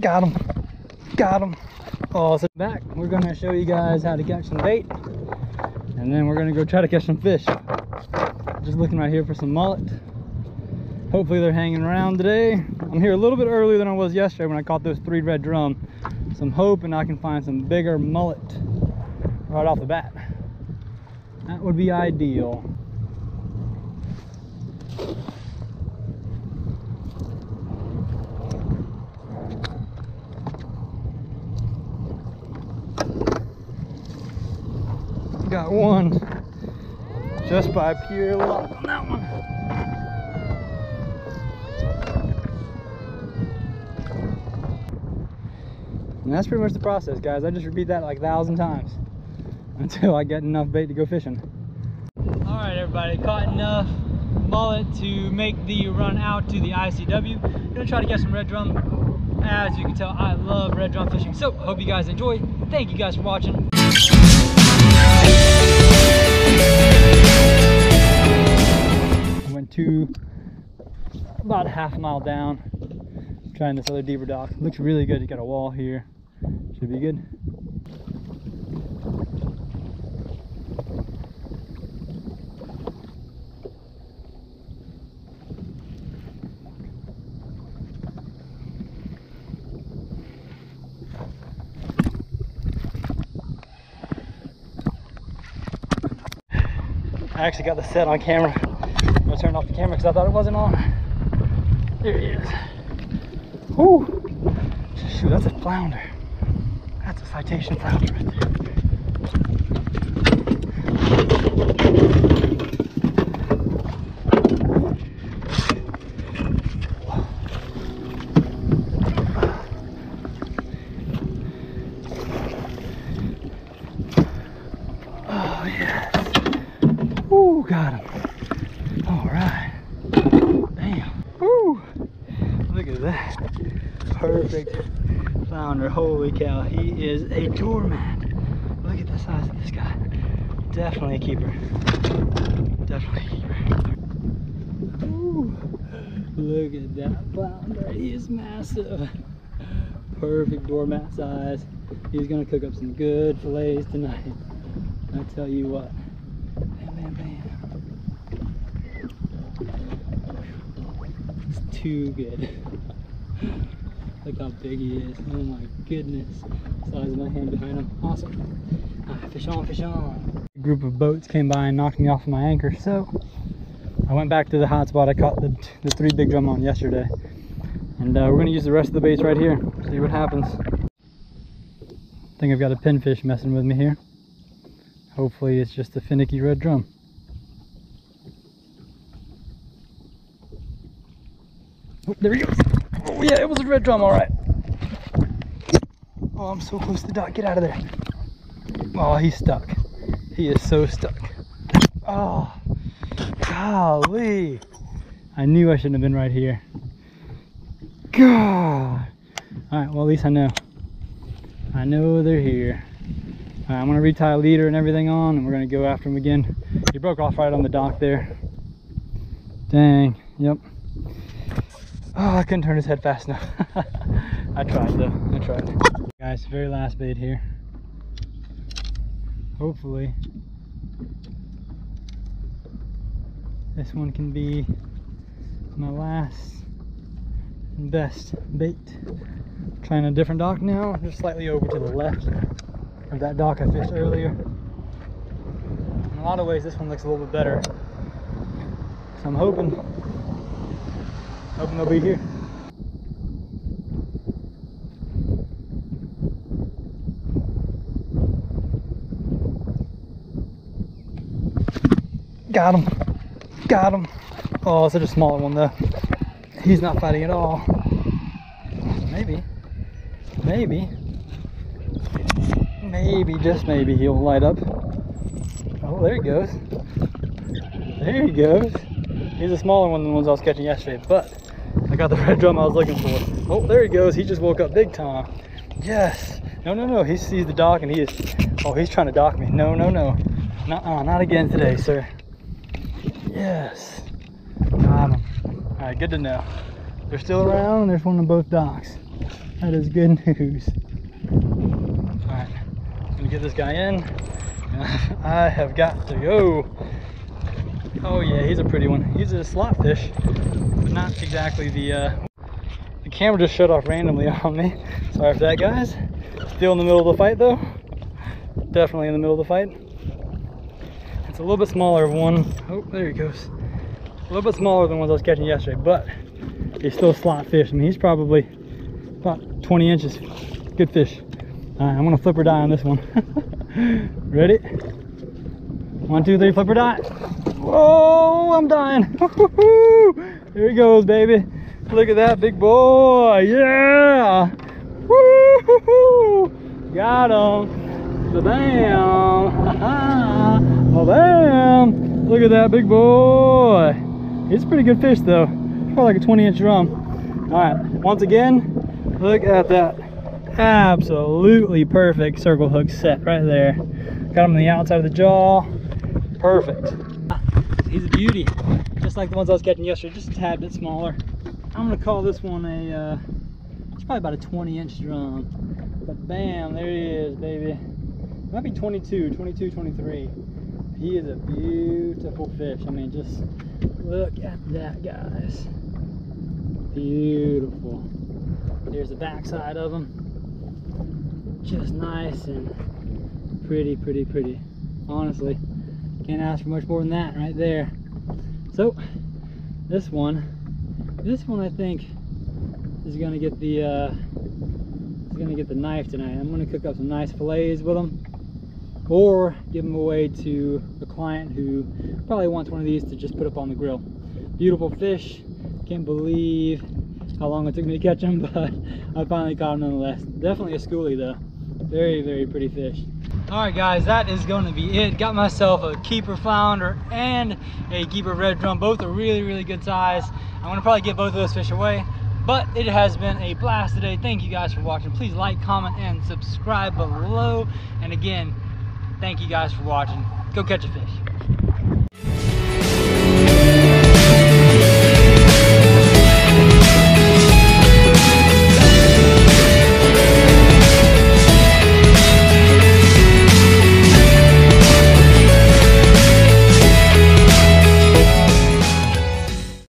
Got him. Got him. Oh, so back. We're going to show you guys how to catch some bait. And then we're going to go try to catch some fish. Just looking right here for some mullet. Hopefully they're hanging around today. I'm here a little bit earlier than I was yesterday when I caught those 3 red drum. So I'm hoping I can find some bigger mullet right off the bat. That would be ideal. Got one just by pure luck on that one. And that's pretty much the process, guys. I just repeat that like 1,000 times until I get enough bait to go fishing. All right, everybody, caught enough mullet to make the run out to the ICW. Gonna try to get some red drum. As you can tell, I love red drum fishing. So hope you guys enjoy. Thank you guys for watching. I went to about a half mile down, trying this other deeper dock. Looks really good. You got a wall here. Should be good. I actually got the set on camera. I'm gonna turn off the camera because I thought it wasn't on. There he is. Whoo! Shoot, that's a flounder. That's a citation flounder right there. Oh yeah. Ooh, got him. All right. Damn. Ooh. Look at that. Perfect flounder. Holy cow. He is a doormat. Look at the size of this guy. Definitely a keeper. Definitely a keeper. Ooh. Look at that flounder. He is massive. Perfect doormat size. He's going to cook up some good fillets tonight. I tell you what. Bam, bam, bam. It's too good. Look how big he is. Oh my goodness. Size of my hand behind him. Awesome. Fish on, fish on. A group of boats came by and knocked me off of my anchor, so I went back to the hot spot I caught the 3 big drum on yesterday. And we're going to use the rest of the baits right here. See what happens. I think I've got a pinfish messing with me here. Hopefully it's just a finicky red drum. Oh, there he goes. Oh yeah, it was a red drum, all right. Oh, I'm so close to the dock. Get out of there. Oh, he's stuck. He is so stuck. Oh, golly. I knew I shouldn't have been right here. God. All right, well, at least I know. I know they're here. All right, I'm gonna retie a leader and everything on, and we're gonna go after him again. He broke off right on the dock there. Dang, yep. Oh, I couldn't turn his head fast enough. I tried though, I tried. Guys, very last bait here. Hopefully this one can be my last and best bait. Trying a different dock now, just slightly over to the left of that dock I fished earlier. In a lot of ways this one looks a little bit better. So I'm hoping they'll be here. Got him. Got him. Oh, it's such a smaller one though. He's not fighting at all. Maybe, just maybe he'll light up. Oh, there he goes. There he goes. He's a smaller one than the ones I was catching yesterday, but I got the red drum I was looking for. Oh, there he goes. He just woke up big time. Yes. No. He sees the dock and he is... Oh, he's trying to dock me. No. Nuh-uh, not again today, sir. Yes. Got him. All right, good to know. They're still around and there's one on both docks. That is good news. All right, I'm gonna get this guy in. I have got to go. Oh yeah, he's a pretty one. He's a slot fish, but not exactly the camera just shut off randomly on me. Sorry for that, guys. Still in the middle of the fight though. Definitely in the middle of the fight. It's a little bit smaller one. Oh, there he goes. A little bit smaller than ones I was catching yesterday, but he's still a slot fish. I mean, he's probably about 20 inches. Good fish. All right, I'm gonna flipper die on this one. Ready? 1, 2, 3, flipper die. Whoa, I'm dying. Here he goes, baby. Look at that big boy. Yeah. Woo! Got him. Ba-bam. Ba-bam. Look at that big boy. He's a pretty good fish though. Probably like a 20-inch drum. All right, once again, look at that. Absolutely perfect circle hook set right there. Got him on the outside of the jaw. Perfect. He's a beauty, just like the ones I was catching yesterday, just a tad bit smaller. I'm gonna call this one a, it's probably about a 20-inch drum. But bam, there he is, baby. Might be 22, 23. He is a beautiful fish. I mean, just look at that, guys. Beautiful. Here's the backside of him. Just nice and pretty. Honestly, can't ask for much more than that right there. So this one I think is gonna get the knife tonight. I'm gonna cook up some nice fillets with them, or give them away to a client who probably wants one of these to just put up on the grill. Beautiful fish. Can't believe how long it took me to catch them, but I finally caught them nonetheless. Definitely a schoolie though. Very pretty fish. All right, guys, that is going to be it. Got myself a keeper flounder and a keeper red drum. Both are really good size. I'm gonna probably get both of those fish away, but it has been a blast today. Thank you guys for watching. Please like, comment, and subscribe below. And again, thank you guys for watching. Go catch a fish.